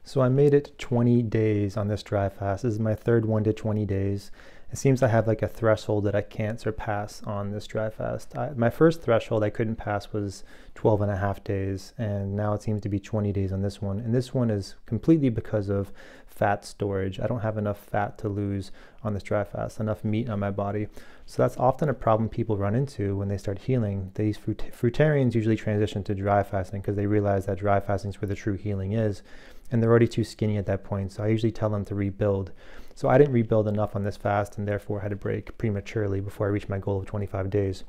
So I made it 20 days on this dry fast. This is my third one to 20 days. It seems I have like a threshold that I can't surpass on this dry fast. My first threshold I couldn't pass was 12 and a half days, and now it seems to be 20 days on this one. And this one is completely because of fat storage. I don't have enough fat to lose on this dry fast, enough meat on my body. So that's often a problem people run into when they start healing. These fruitarians usually transition to dry fasting because they realize that dry fasting is where the true healing is, and they're already too skinny at that point. So I usually tell them to rebuild. So I didn't rebuild enough on this fast, and therefore had to break prematurely before I reached my goal of 25 days.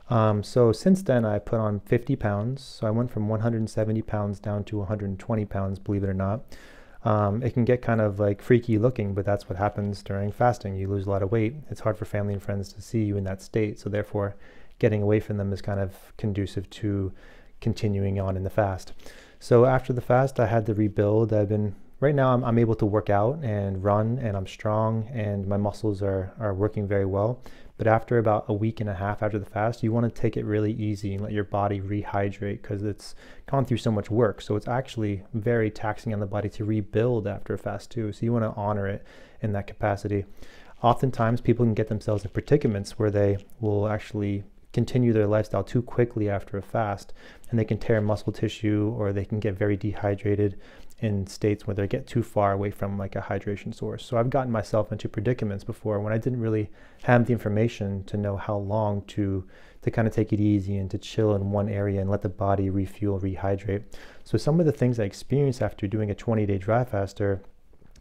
So since then I put on 50 pounds. So I went from 170 pounds down to 120 pounds, believe it or not. It can get kind of like freaky looking, but that's what happens during fasting. You lose a lot of weight. It's hard for family and friends to see you in that state. So therefore getting away from them is kind of conducive to continuing on in the fast. So after the fast, I had to rebuild. Right now I'm able to work out and run, and I'm strong, and my muscles are working very well. But after about a week and a half after the fast, you want to take it really easy and let your body rehydrate, because it's gone through so much work. So it's actually very taxing on the body to rebuild after a fast too. So you want to honor it in that capacity. Oftentimes people can get themselves in predicaments where they will actually continue their lifestyle too quickly after a fast, and they can tear muscle tissue, or they can get very dehydrated in states where they get too far away from like a hydration source. So I've gotten myself into predicaments before when I didn't really have the information to know how long to kind of take it easy and to chill in one area and let the body refuel, rehydrate. So some of the things I experienced after doing a 20-day dry fast are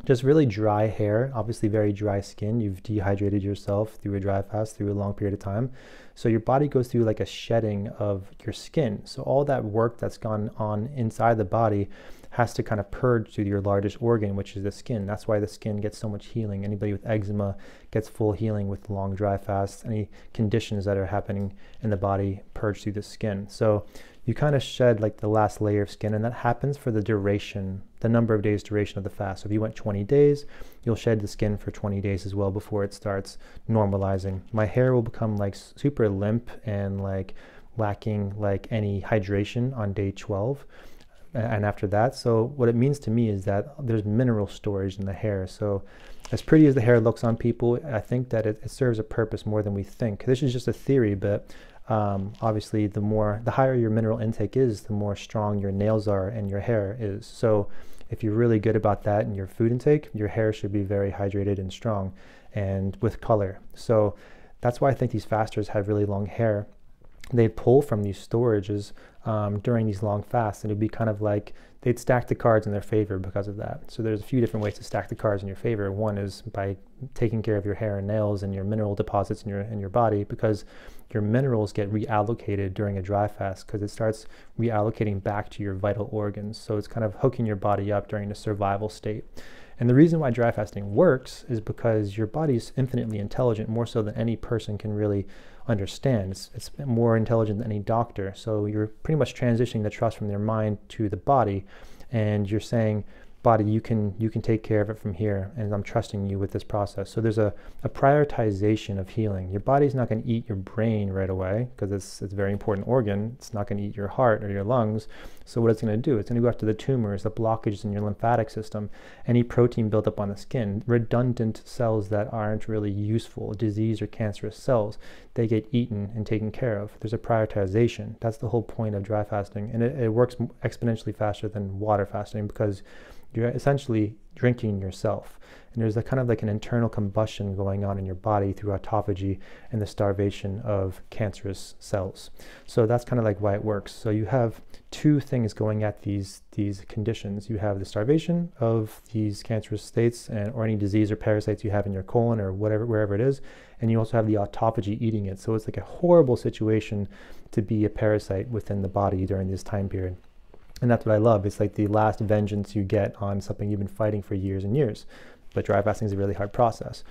just really dry hair, obviously very dry skin. You've dehydrated yourself through a dry fast through a long period of time. So your body goes through like a shedding of your skin. So all that work that's gone on inside the body has to kind of purge through your largest organ, which is the skin. That's why the skin gets so much healing. Anybody with eczema gets full healing with long dry fasts. Any conditions that are happening in the body purge through the skin. So you kind of shed like the last layer of skin, and that happens for the duration, the number of days duration of the fast. So if you went 20 days, you'll shed the skin for 20 days as well before it starts normalizing. My hair will become like super limp and like lacking like any hydration on day 12. And after that, so what it means to me is that there's mineral storage in the hair. So as pretty as the hair looks on people, I think that it serves a purpose more than we think. This is just a theory, but obviously the higher your mineral intake is, the more strong your nails are and your hair is. So if you're really good about that in your food intake, your hair should be very hydrated and strong and with color. So that's why I think these fasters have really long hair. They'd pull from these storages during these long fasts, and it'd be kind of like they'd stack the cards in their favor because of that. So there's a few different ways to stack the cards in your favor. One is by taking care of your hair and nails and your mineral deposits in your body, because your minerals get reallocated during a dry fast because it starts reallocating back to your vital organs. So it's kind of hooking your body up during the survival state. And the reason why dry fasting works is because your body's infinitely intelligent, more so than any person can really understand. It's more intelligent than any doctor. So you're pretty much transitioning the trust from your mind to the body, and you're saying, body, you can take care of it from here, and I'm trusting you with this process. So there's a prioritization of healing. Your body's not going to eat your brain right away because it's a very important organ. It's not going to eat your heart or your lungs. So what it's going to do, it's going to go after the tumors, the blockages in your lymphatic system, any protein built up on the skin, redundant cells that aren't really useful, disease or cancerous cells. They get eaten and taken care of. There's a prioritization. That's the whole point of dry fasting, and it works exponentially faster than water fasting because you're essentially drinking yourself. And there's a kind of like an internal combustion going on in your body through autophagy and the starvation of cancerous cells. So that's kind of like why it works. So you have two things going at these conditions. You have the starvation of these cancerous states or any disease or parasites you have in your colon or wherever it is. And you also have the autophagy eating it. So it's like a horrible situation to be a parasite within the body during this time period. And that's what I love. It's like the last vengeance you get on something you've been fighting for years and years. But dry fasting is a really hard process.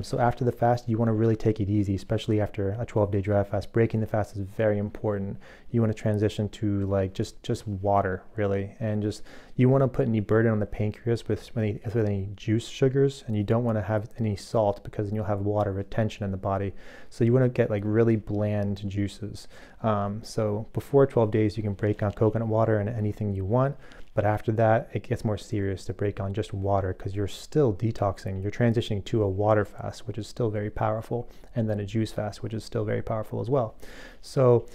So after the fast, you want to really take it easy, especially after a 12-day dry fast. Breaking the fast is very important. You want to transition to like just water, really, and just you want to put any burden on the pancreas with any juice sugars, and you don't want to have any salt because then you'll have water retention in the body. So you want to get like really bland juices. So before 12 days, you can break on coconut water and anything you want. But after that, it gets more serious to break on just water, because you're still detoxing. You're transitioning to a water fast, which is still very powerful, and then a juice fast, which is still very powerful as well. So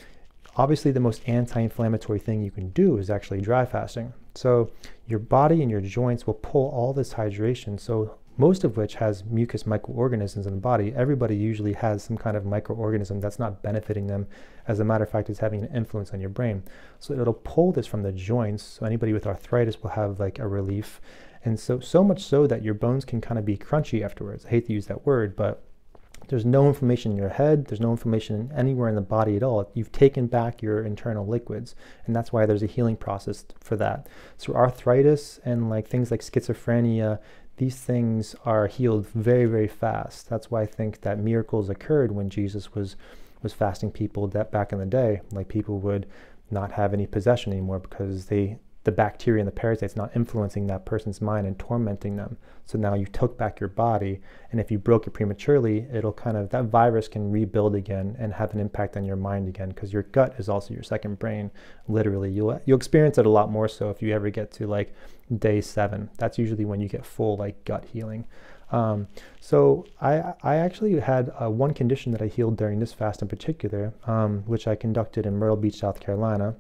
obviously the most anti-inflammatory thing you can do is actually dry fasting. So your body and your joints will pull all this hydration, so most of which has mucus microorganisms in the body. Everybody usually has some kind of microorganism that's not benefiting them. As a matter of fact, it's having an influence on your brain. So it'll pull this from the joints. So anybody with arthritis will have like a relief. And so much so that your bones can kind of be crunchy afterwards. I hate to use that word, but there's no inflammation in your head. There's no inflammation anywhere in the body at all. You've taken back your internal liquids, and that's why there's a healing process for that. So arthritis and like things like schizophrenia, these things are healed very, very fast. That's why I think that miracles occurred when Jesus was fasting people that back in the day. Like people would not have any possession anymore because the bacteria and the parasites not influencing that person's mind and tormenting them. So now you took back your body, and if you broke it prematurely, it'll kind of, that virus can rebuild again and have an impact on your mind again, because your gut is also your second brain. Literally, you'll experience it a lot more so if you ever get to like day 7. That's usually when you get full like gut healing. So I actually had one condition that I healed during this fast in particular, which I conducted in Myrtle Beach, South Carolina.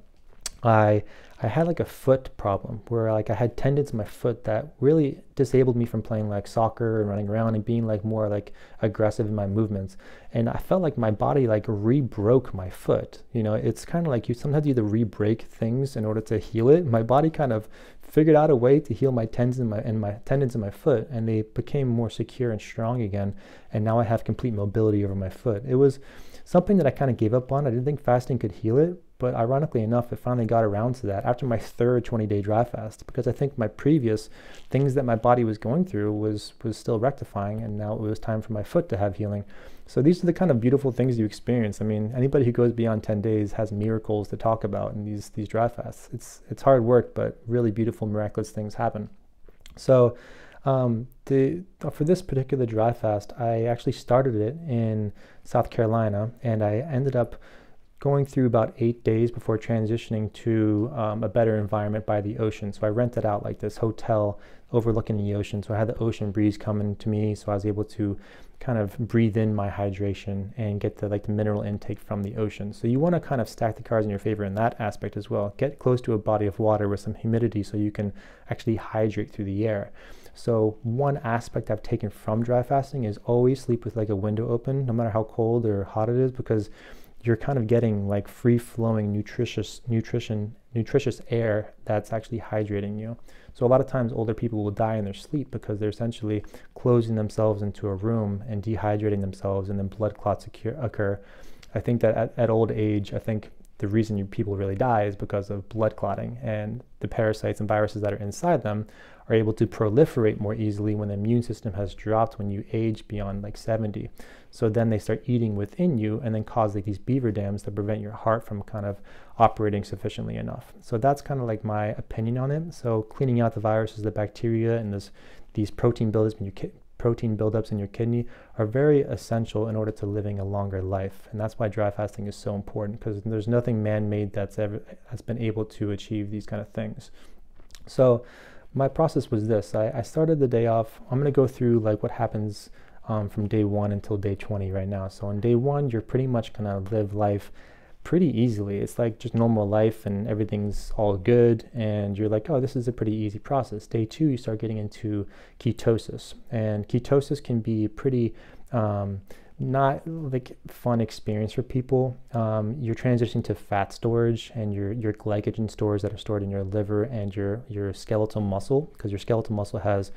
I had like a foot problem where like I had tendons in my foot that really disabled me from playing like soccer and running around and being like more like aggressive in my movements. And I felt like my body like re-broke my foot. You know, it's kind of like you sometimes either re-break things in order to heal it. My body kind of figured out a way to heal my tendons in my foot, and they became more secure and strong again. And now I have complete mobility over my foot. It was something that I kind of gave up on. I didn't think fasting could heal it, but ironically enough, it finally got around to that after my third 20-day dry fast, because I think my previous things that my body was going through was still rectifying, and now it was time for my foot to have healing. So these are the kind of beautiful things you experience. I mean, anybody who goes beyond 10 days has miracles to talk about in these dry fasts. It's hard work, but really beautiful, miraculous things happen. So for this particular dry fast, I actually started it in South Carolina, and I ended up going through about 8 days before transitioning to a better environment by the ocean. So I rented out like this hotel overlooking the ocean. So I had the ocean breeze coming to me, so I was able to kind of breathe in my hydration and get the mineral intake from the ocean. So you want to kind of stack the cards in your favor in that aspect as well. Get close to a body of water with some humidity so you can actually hydrate through the air. So one aspect I've taken from dry fasting is always sleep with like a window open, no matter how cold or hot it is, because you're kind of getting like free-flowing nutritious air that's actually hydrating you. So a lot of times older people will die in their sleep because they're essentially closing themselves into a room and dehydrating themselves, and then blood clots occur. I think that at old age, I think the reason people really die is because of blood clotting, and the parasites and viruses that are inside them are able to proliferate more easily when the immune system has dropped when you age beyond like 70. So then they start eating within you and then cause like these beaver dams that prevent your heart from kind of operating sufficiently enough. So that's kind of like my opinion on it. So cleaning out the viruses, the bacteria, and these protein buildups in your kidney are very essential in order to living a longer life. And that's why dry fasting is so important, because there's nothing man-made that's been able to achieve these kind of things. So my process was this. I started the day off. I'm going to go through like what happens from day 1 until day 20 right now. So on day 1, you're pretty much going to live life pretty easily. It's like just normal life and everything's all good, and you're like, oh, this is a pretty easy process. Day 2, you start getting into ketosis, and ketosis can be pretty not like fun experience for people. You're transitioning to fat storage and your glycogen stores that are stored in your liver and your skeletal muscle, because your skeletal muscle has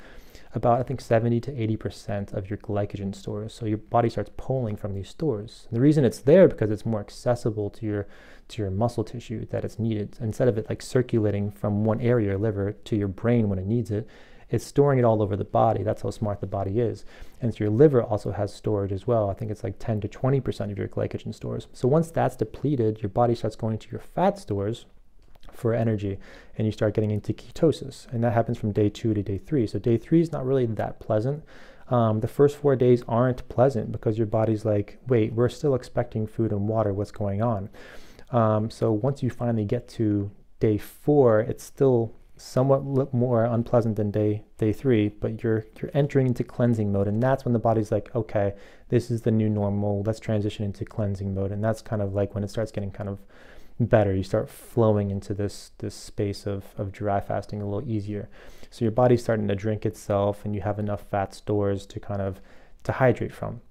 about, I think, 70 to 80% of your glycogen stores. So your body starts pulling from these stores. And the reason it's there because it's more accessible to your muscle tissue that it's needed. Instead of it like circulating from one area, your liver, to your brain when it needs it, it's storing it all over the body. That's how smart the body is. And so your liver also has storage as well. I think it's like 10 to 20% of your glycogen stores. So once that's depleted, your body starts going to your fat stores for energy, and you start getting into ketosis. And that happens from day 2 to day 3. So day 3 is not really that pleasant. The first 4 days aren't pleasant because your body's like, wait, we're still expecting food and water. What's going on? So once you finally get to day 4, it's still somewhat more unpleasant than day 3, but you're entering into cleansing mode, and that's when the body's like, okay, this is the new normal, let's transition into cleansing mode. And that's kind of like when it starts getting kind of better. You start flowing into this space of dry fasting a little easier. So your body's starting to drink itself, and you have enough fat stores to kind of to hydrate from.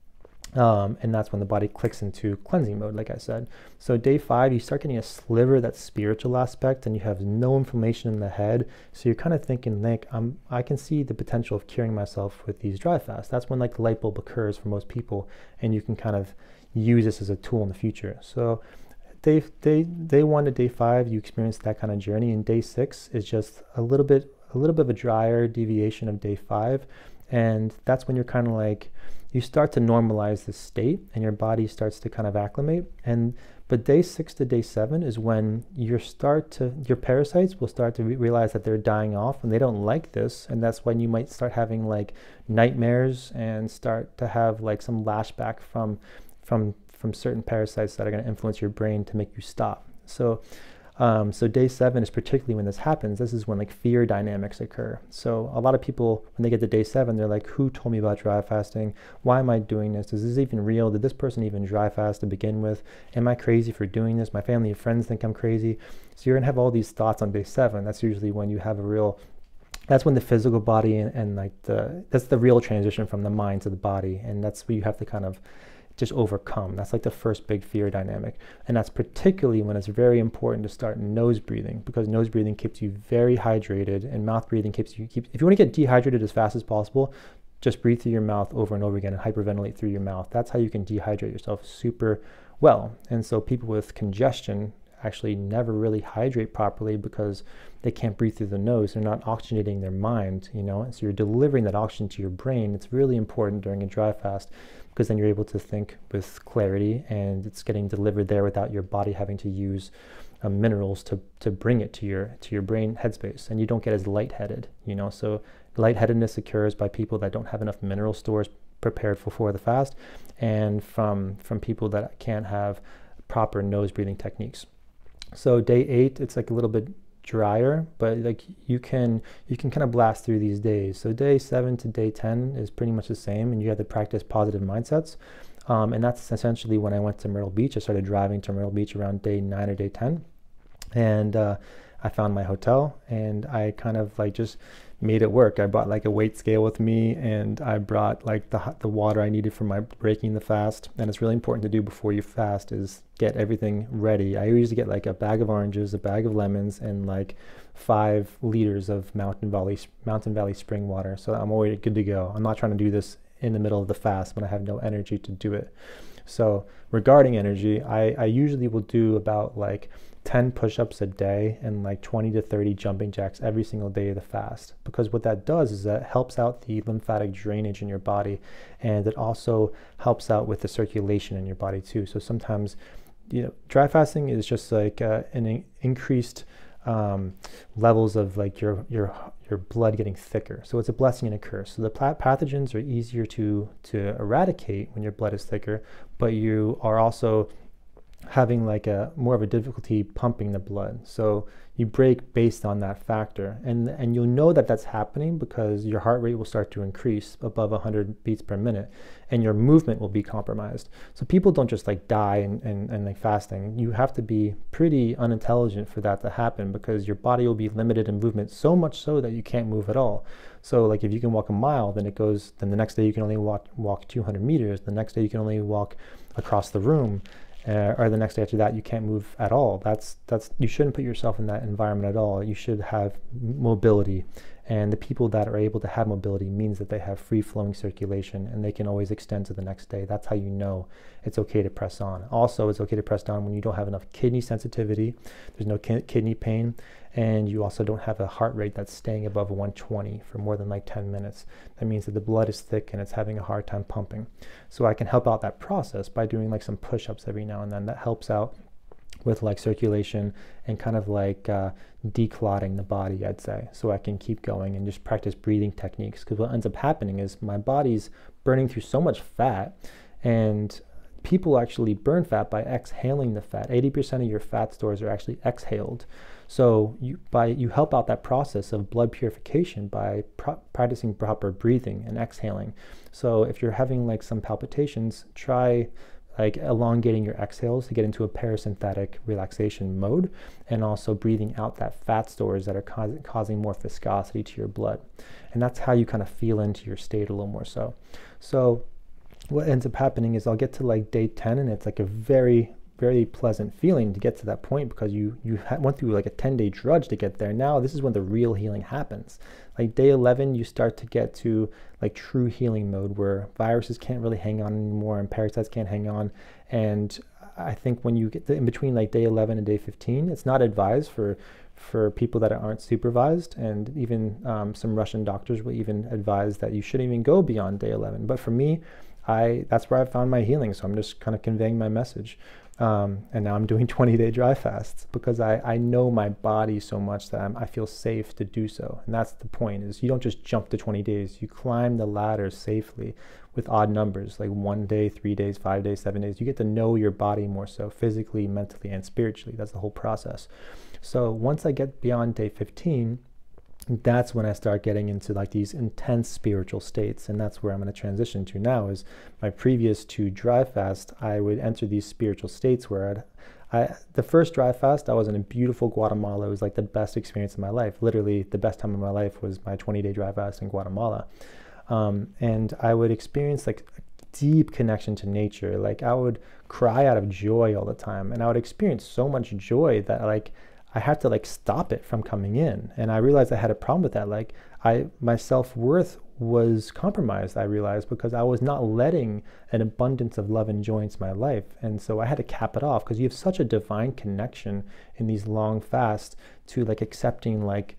And that's when the body clicks into cleansing mode, like I said. So day 5, you start getting a sliver of that spiritual aspect, and you have no inflammation in the head. So you're kind of thinking, like, I can see the potential of curing myself with these dry fasts. That's when like the light bulb occurs for most people, and you can kind of use this as a tool in the future. So day 1 to day 5, you experience that kind of journey, and day 6 is just a little bit of a drier deviation of day 5, and that's when you're kind of like, you start to normalize the state, and your body starts to kind of acclimate. But day 6 to day 7 is when your parasites will start to realize that they're dying off, and they don't like this, and that's when you might start having like nightmares and start to have like some lashback from certain parasites that are going to influence your brain to make you stop. So day 7 is particularly when this happens. This is when like fear dynamics occur. So a lot of people, when they get to day 7, they're like, who told me about dry fasting? Why am I doing this? Is this even real? Did this person even dry fast to begin with? Am I crazy for doing this? My family and friends think I'm crazy. So you're gonna have all these thoughts on day 7. That's usually when you have that's when the physical body and like that's the real transition from the mind to the body. And that's where you have to kind of just overcome. That's like the first big fear dynamic. And that's particularly when it's very important to start nose breathing, because nose breathing keeps you very hydrated, and mouth breathing if you want to get dehydrated as fast as possible, just breathe through your mouth over and over again and hyperventilate through your mouth. That's how you can dehydrate yourself super well. And so people with congestion actually never really hydrate properly because they can't breathe through the nose. They're not oxygenating their mind, and so you're delivering that oxygen to your brain. It's really important during a dry fast, because then you're able to think with clarity, and it's getting delivered there without your body having to use minerals to bring it to your brain headspace, and you don't get as lightheaded. So lightheadedness occurs by people that don't have enough mineral stores prepared for the fast, and from people that can't have proper nose breathing techniques. So day 8, it's like a little bit drier, but like you can kind of blast through these days. So day 7 to day 10 is pretty much the same, and you have to practice positive mindsets. And that's essentially when I went to Myrtle Beach. I started driving to Myrtle Beach around day 9 or day 10, and I found my hotel, and I kind of like just made it work. I brought like a weight scale with me, and I brought like the water I needed for my breaking the fast. And it's really important to do before you fast is get everything ready. I usually get like a bag of oranges, a bag of lemons, and like 5 liters of Mountain Valley spring water. So I'm already good to go. I'm not trying to do this in the middle of the fast when I have no energy to do it. So regarding energy, I usually will do about like 10 push-ups a day and like 20 to 30 jumping jacks every single day of the fast, because what that does is that helps out the lymphatic drainage in your body, and it also helps out with the circulation in your body too. So sometimes, dry fasting is just like an increased levels of like your blood getting thicker. So it's a blessing and a curse. So the pathogens are easier to eradicate when your blood is thicker, but you are also having like more of a difficulty pumping the blood. So you break based on that factor, and you'll know that that's happening because your heart rate will start to increase above 100 beats per minute, and your movement will be compromised. So people don't just like die and like fasting. You have to be pretty unintelligent for that to happen, because your body will be limited in movement, so much so that you can't move at all. So like if you can walk a mile, then the next day you can only walk 200 meters. The next day you can only walk across the room. Or the next day after that, you can't move at all. You shouldn't put yourself in that environment at all. You should have mobility, and the people that are able to have mobility means that they have free-flowing circulation, and they can always extend to the next day. That's how you know it's okay to press on. Also, it's okay to press down when you don't have enough kidney sensitivity, there's no kidney pain, and you also don't have a heart rate that's staying above 120 for more than like 10 minutes. That means that the blood is thick and it's having a hard time pumping. So I can help out that process by doing like some push-ups every now and then. That helps out with like circulation and kind of like declotting the body, I'd say. So I can keep going and just practice breathing techniques, because what ends up happening is my body's burning through so much fat, and people actually burn fat by exhaling the fat. 80% of your fat stores are actually exhaled. So you help out that process of blood purification by practicing proper breathing and exhaling. So if you're having like some palpitations, try like elongating your exhales to get into a parasympathetic relaxation mode, and also breathing out that fat stores that are causing more viscosity to your blood. And that's how you kind of feel into your state a little more so. So what ends up happening is I'll get to like day 10, and it's like a very, very pleasant feeling to get to that point, because you went through like a 10-day drudge to get there. Now this is when the real healing happens. Like day 11, you start to get to like true healing mode, where viruses can't really hang on anymore and parasites can't hang on. And I think when you get in between like day 11 and day 15, it's not advised for people that aren't supervised, and even some Russian doctors will even advise that you shouldn't even go beyond day 11. But for me, that's where I found my healing, so I'm just kind of conveying my message. And now I'm doing 20-day dry fasts because I know my body so much that I feel safe to do so. And that's the point, is you don't just jump to 20 days. You climb the ladder safely with odd numbers, like 1 day, 3 days, 5 days, 7 days. You get to know your body more so, physically, mentally, and spiritually. That's the whole process. So once I get beyond day 15, that's when I start getting into like these intense spiritual states. And that's where I'm going to transition to now. Is my previous 2 dry fasts, I would enter these spiritual states where the first dry fast, I was in a beautiful Guatemala. It was like the best experience of my life. Literally the best time of my life was my 20-day dry fast in Guatemala. And I would experience like a deep connection to nature. Like I would cry out of joy all the time, and I would experience so much joy that like I had to like stop it from coming in. And I realized I had a problem with that. Like my self-worth was compromised, I realized, because I was not letting an abundance of love and joy into my life. And so I had to cap it off, because you have such a divine connection in these long fasts to like accepting like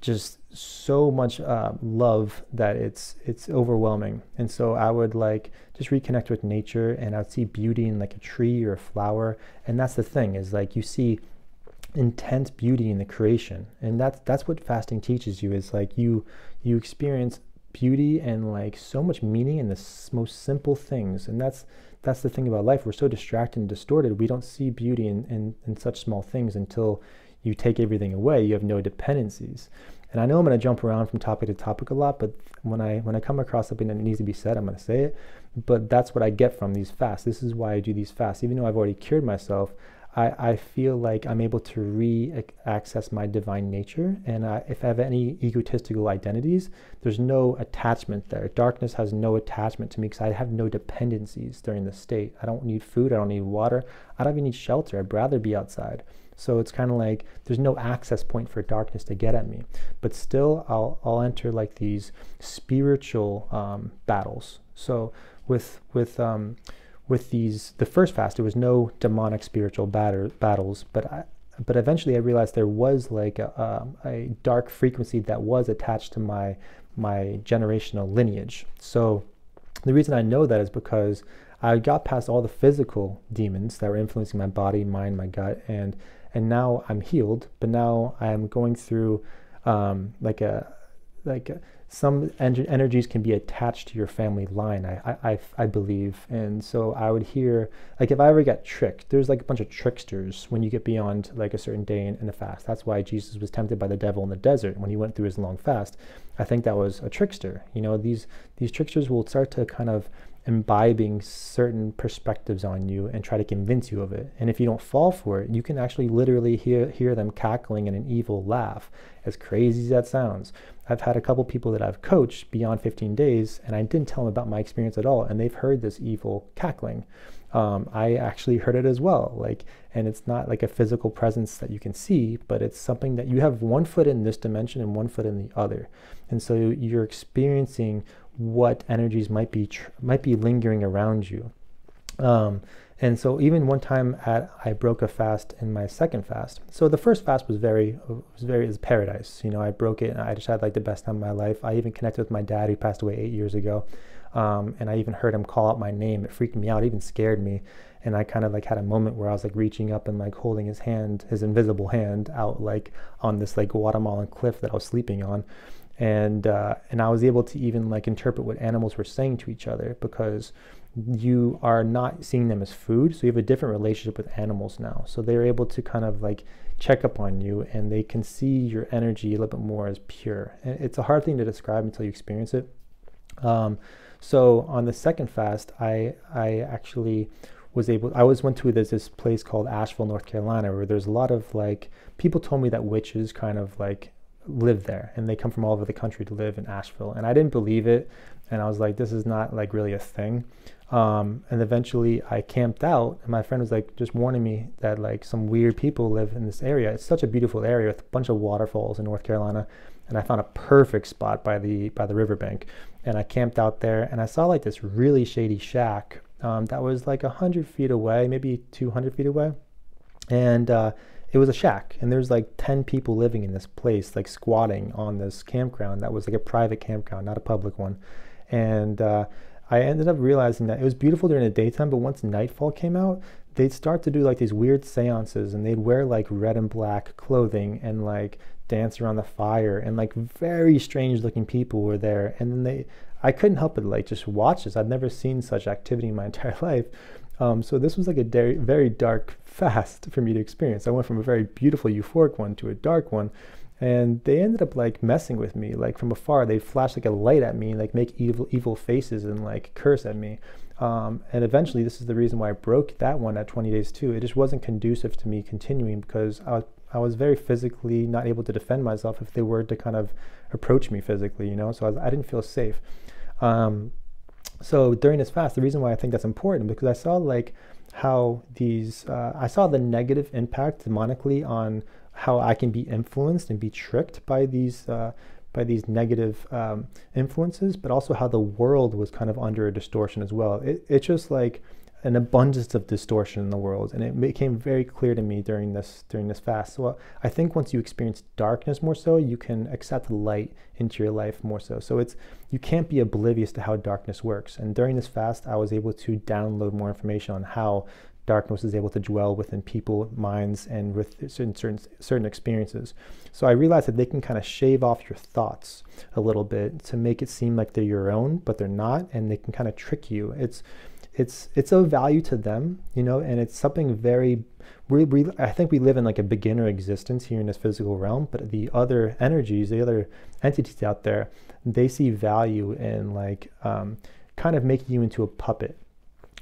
just so much love that it's overwhelming. And so I would like just reconnect with nature, and I'd see beauty in like a tree or a flower. And that's the thing, is like you see intense beauty in the creation, and that's what fasting teaches you, is like you experience beauty and like so much meaning in the most simple things. And that's the thing about life. We're so distracted and distorted, we don't see beauty in such small things until you take everything away. You have no dependencies. And I know I'm going to jump around from topic to topic a lot, but when I come across something that needs to be said, I'm going to say it. But that's what I get from these fasts. This is why I do these fasts. Even though I've already cured myself, I feel like I'm able to re-access my divine nature. And if I have any egotistical identities, there's no attachment there. Darkness has no attachment to me, because I have no dependencies during this state. I don't need food. I don't need water. I don't even need shelter. I'd rather be outside. So it's kind of like there's no access point for darkness to get at me. But still, I'll enter like these spiritual battles. So with the first fast, there was no demonic spiritual battles, but eventually I realized there was like a dark frequency that was attached to my generational lineage. So the reason I know that is because I got past all the physical demons that were influencing my body, mind, my gut, and now I'm healed. But now I'm going through some energies can be attached to your family line, I believe. And so I would hear, like if I ever got tricked, there's like a bunch of tricksters when you get beyond like a certain day in the fast. That's why Jesus was tempted by the devil in the desert when he went through his long fast. I think that was a trickster. You know, these tricksters will start to kind of imbibing certain perspectives on you and try to convince you of it. And if you don't fall for it, you can actually literally hear them cackling in an evil laugh, as crazy as that sounds. I've had a couple people that I've coached beyond 15 days, and I didn't tell them about my experience at all, and they've heard this evil cackling. I actually heard it as well, and it's not like a physical presence that you can see, but it's something that you have one foot in this dimension and one foot in the other. And so you're experiencing what energies might be lingering around you. And so even one time I broke a fast in my second fast. So the first fast was paradise. You know, I broke it and I just had like the best time of my life. I even connected with my dad, who passed away 8 years ago. And I even heard him call out my name. It freaked me out. It even scared me. And I kind of like had a moment where I was like reaching up and like holding his invisible hand out like on this like Guatemalan cliff that I was sleeping on. and I was able to even like interpret what animals were saying to each other, because you are not seeing them as food, so you have a different relationship with animals now. So they're able to kind of like check up on you, and they can see your energy a little bit more as pure. And it's a hard thing to describe until you experience it. So on the second fast, I actually went to this place called Asheville, North Carolina, where there's a lot of like, people told me that witches kind of like live there, and they come from all over the country to live in Asheville. And I didn't believe it. And I was like, this is not like really a thing. And eventually I camped out, and my friend was like just warning me that like some weird people live in this area. It's such a beautiful area with a bunch of waterfalls in North Carolina. And I found a perfect spot by the riverbank. And I camped out there, and I saw like this really shady shack that was like 100 feet away, maybe 200 feet away. And it was a shack, and there's like 10 people living in this place, like squatting on this campground that was like a private campground, not a public one. And I ended up realizing that it was beautiful during the daytime, but once nightfall came out, they'd start to do like these weird seances, and they'd wear like red and black clothing and like dance around the fire, and like very strange looking people were there. And then I couldn't help but like just watch this. I'd never seen such activity in my entire life. So this was like a very, very dark fast for me to experience. I went from a very beautiful euphoric one to a dark one. And they ended up like messing with me, like from afar. They'd flash like a light at me, and like make evil faces and like curse at me. And eventually, this is the reason why I broke that one at 20 days too. It just wasn't conducive to me continuing, because I was very physically not able to defend myself if they were to kind of approach me physically, you know. So I didn't feel safe. So during this fast, the reason why I think that's important, because I saw like how I saw the negative impact demonically on how I can be influenced and be tricked by these negative influences, but also how the world was kind of under a distortion as well. It's just like an abundance of distortion in the world, and it became very clear to me during this fast. So I think once you experience darkness more so, you can accept light into your life more so. So you can't be oblivious to how darkness works. And during this fast, I was able to download more information on how darkness is able to dwell within people, minds, and with certain experiences. So I realized that they can kind of shave off your thoughts a little bit to make it seem like they're your own, but they're not, and they can kind of trick you. It's of value to them, you know, and it's something very, I think we live in like a beginner existence here in this physical realm, but the other energies, the other entities out there, they see value in like kind of making you into a puppet.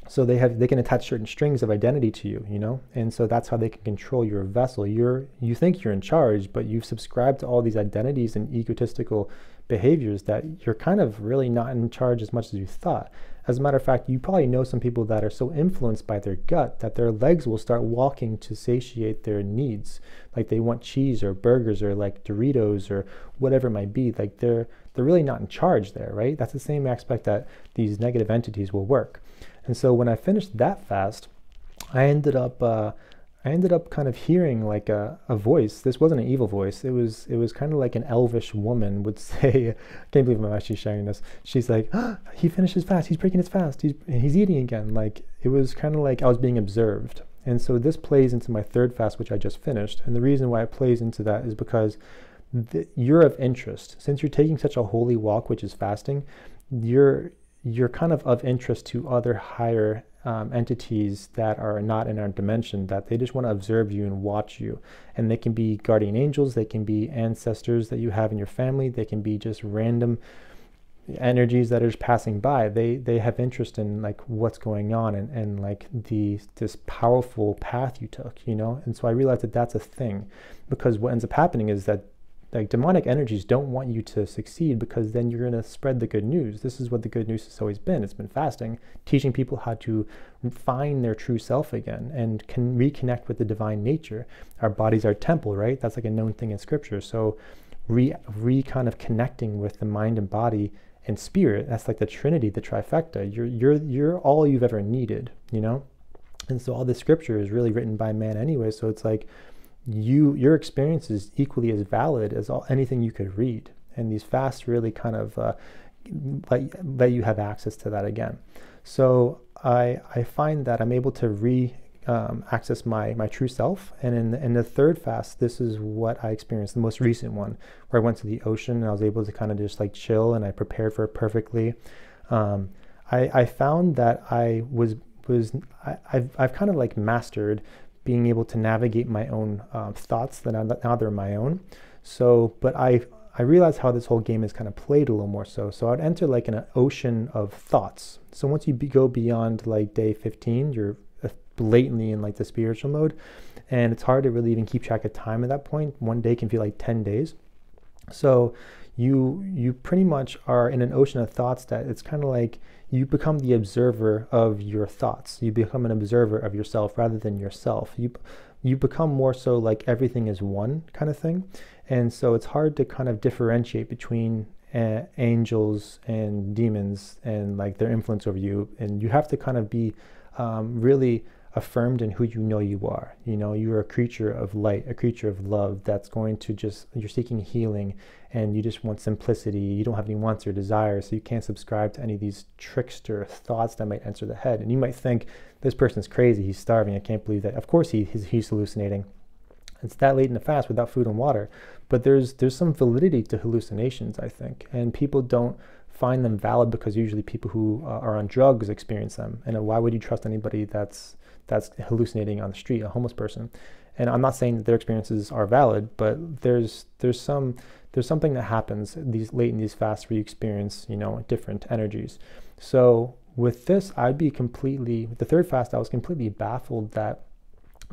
So they can attach certain strings of identity to you, you know, and so that's how they can control your vessel. You think you're in charge, but you've subscribed to all these identities and egotistical behaviors that you're kind of really not in charge as much as you thought. As a matter of fact, you probably know some people that are so influenced by their gut that their legs will start walking to satiate their needs. Like they want cheese or burgers or like Doritos or whatever it might be. Like they're really not in charge there, right? That's the same aspect that these negative entities will work. And so when I finished that fast, I ended up kind of hearing like a voice. This wasn't an evil voice. It was kind of like an elvish woman would say. I can't believe I'm actually sharing this. She's like, oh, he finished his fast. He's breaking his fast. He's eating again. Like it was kind of like I was being observed. And so this plays into my third fast, which I just finished. And the reason why it plays into that is because you're of interest. Since you're taking such a holy walk, which is fasting, you're kind of interest to other higher entities that are not in our dimension, that they just want to observe you and watch you. And they can be guardian angels, they can be ancestors that you have in your family, they can be just random energies that are just passing by. They have interest in like what's going on and like this powerful path you took, you know. And so I realized that that's a thing, because what ends up happening is that like demonic energies don't want you to succeed, because then you're going to spread the good news. This is what the good news has always been. It's been fasting, teaching people how to find their true self again and can reconnect with the divine nature. Our bodies are temple, right? That's like a known thing in scripture. So kind of connecting with the mind and body and spirit, that's like the Trinity, the trifecta. You're all you've ever needed, you know? And so all the scripture is really written by man anyway. So it's like, your experience is equally as valid as anything you could read, and these fasts really kind of let you have access to that again. So I find that I'm able to access my true self. And in the third fast, this is what I experienced, the most recent one, where I went to the ocean and I was able to kind of just like chill, and I prepared for it perfectly. I found that I've kind of like mastered being able to navigate my own thoughts that now they're my own. So, but I realized how this whole game is kind of played a little more so. So I'd enter like in an ocean of thoughts. So once you go beyond like day 15, you're blatantly in like the spiritual mode, and it's hard to really even keep track of time at that point. One day can feel like 10 days. So you pretty much are in an ocean of thoughts that it's kind of like you become the observer of your thoughts. You become an observer of yourself rather than yourself. You become more so like everything is one kind of thing. And so it's hard to kind of differentiate between angels and demons and like their influence over you. And you have to kind of be really affirmed in who you know you are. You know, you're a creature of light, a creature of love that's going to just, you're seeking healing, and you just want simplicity. You don't have any wants or desires, so you can't subscribe to any of these trickster thoughts that might enter the head. And you might think, this person's crazy, he's starving, I can't believe that. Of course he's hallucinating. It's that late in the fast without food and water. But there's some validity to hallucinations, I think. And people don't find them valid because usually people who are on drugs experience them. And why would you trust anybody that's hallucinating on the street, a homeless person? And I'm not saying that their experiences are valid, but there's something that happens late in these fasts where you experience, you know, different energies. So with this, with the third fast, I was completely baffled that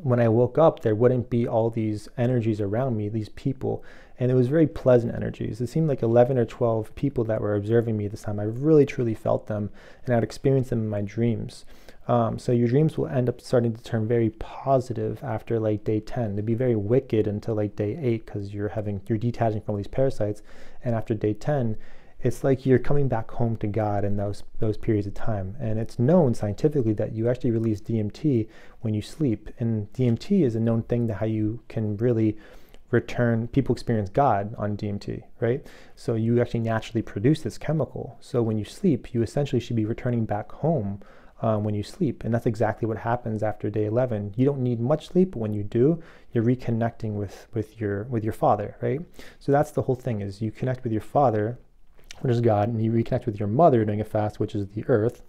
when I woke up, there wouldn't be all these energies around me, these people. And it was very pleasant energies. It seemed like 11 or 12 people that were observing me this time. I really, truly felt them, and I'd experienced them in my dreams. So your dreams will end up starting to turn very positive after like day 10. They'd be very wicked until like day 8 because you're detaching from all these parasites. And after day 10, it's like you're coming back home to God in those periods of time. And it's known scientifically that you actually release DMT when you sleep. And DMT is a known thing that how you can really people experience God on DMT, right? So you actually naturally produce this chemical. So when you sleep, you essentially should be returning back home when you sleep. And that's exactly what happens after day 11. You don't need much sleep, but when you do, you're reconnecting with your Father, right? So that's the whole thing, is you connect with your Father, which is God, and you reconnect with your mother during a fast, which is the earth.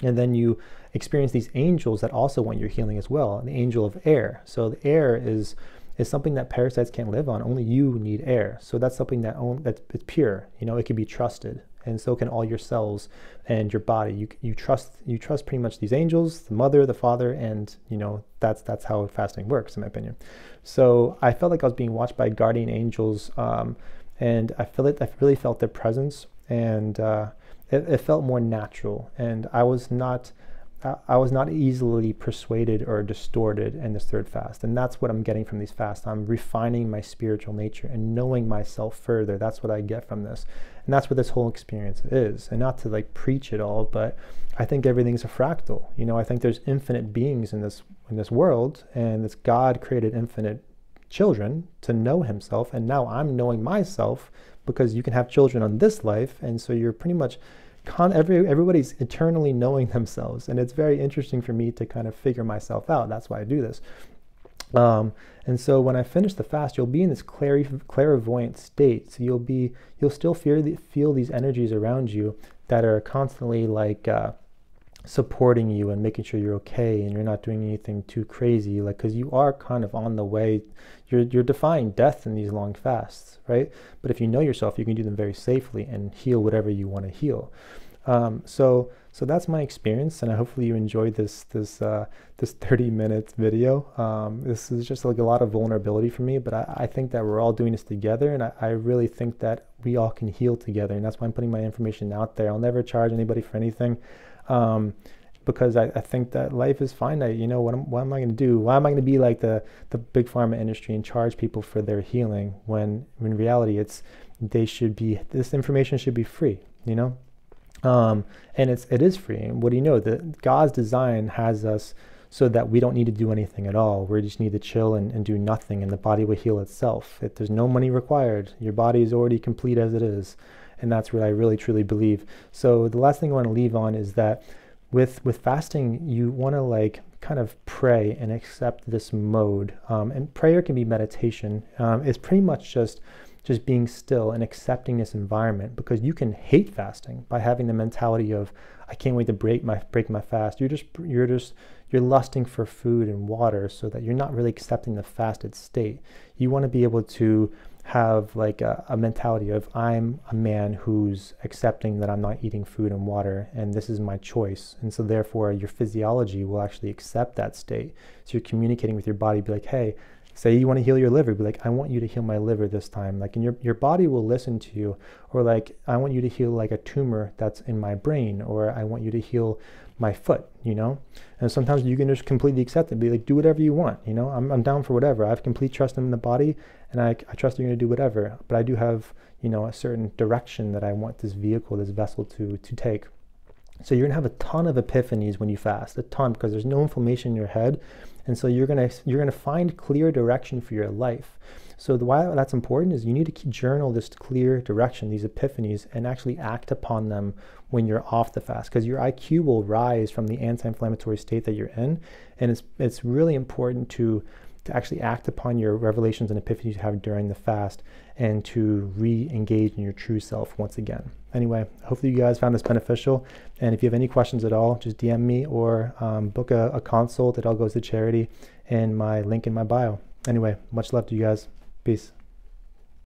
And then you experience these angels that also want your healing as well, the angel of air. So the air is something that parasites can't live on. Only you need air. So that's something that's pure. You know, it can be trusted, and so can all your cells and your body. You trust pretty much these angels, the mother, the father, and you know that's how fasting works, in my opinion. So I felt like I was being watched by guardian angels, and I really felt their presence, and it felt more natural, and I was not easily persuaded or distorted in this third fast. And that's what I'm getting from these fasts. I'm refining my spiritual nature and knowing myself further. That's what I get from this. And that's what this whole experience is. And not to like preach it all, but I think everything's a fractal. You know, I think there's infinite beings in this world, and this God created infinite children to know himself. And now I'm knowing myself, because you can have children on this life. And so you're pretty much everybody's eternally knowing themselves, and it's very interesting for me to kind of figure myself out. That's why I do this. And so when I finish the fast, you'll be in this clairvoyant state. So you'll still feel these energies around you that are constantly like supporting you and making sure you're okay and you're not doing anything too crazy, like, because you are kind of on the way. You're defying death in these long fasts, right? But if you know yourself, you can do them very safely and heal whatever you want to heal. So that's my experience, and hopefully you enjoyed this 30-minute video. This is just like a lot of vulnerability for me, but I think that we're all doing this together, and I really think that we all can heal together, and that's why I'm putting my information out there. I'll never charge anybody for anything. Because I think that life is finite. You know, what am I going to do? Why am I going to be like the big pharma industry and charge people for their healing when in reality this information should be free, you know? And it is free. And what do you know? God's design has us so that we don't need to do anything at all. We just need to chill and do nothing, and the body will heal itself. There's no money required. Your body is already complete as it is. And that's what I really, truly believe. So the last thing I want to leave on is that with fasting, you want to like kind of pray and accept this mode. And prayer can be meditation. It's pretty much just being still and accepting this environment, because you can hate fasting by having the mentality of, I can't wait to break my fast. You're lusting for food and water, so that you're not really accepting the fasted state. You want to be able to have like a mentality of, I'm a man who's accepting that I'm not eating food and water, and this is my choice. And so therefore your physiology will actually accept that state. So you're communicating with your body, be like, hey, say you want to heal your liver, be like, I want you to heal my liver this time. Like, and your body will listen to you. Or like, I want you to heal like a tumor that's in my brain, or I want you to heal my foot, you know? And sometimes you can just completely accept it, be like, do whatever you want, you know? I'm down for whatever. I have complete trust in the body, and I trust you're going to do whatever. But I do have, you know, a certain direction that I want this vehicle, this vessel to take. So you're gonna have a ton of epiphanies when you fast, a ton, because there's no inflammation in your head. And so you're gonna find clear direction for your life. So why that's important is you need to journal this clear direction, these epiphanies, and actually act upon them when you're off the fast, because your IQ will rise from the anti-inflammatory state that you're in. And it's really important to actually act upon your revelations and epiphanies you have during the fast, and to re-engage in your true self once again. Anyway, hopefully you guys found this beneficial. And if you have any questions at all, just DM me, or book a consult. It all goes to charity, and my link in my bio. Anyway, much love to you guys. Peace.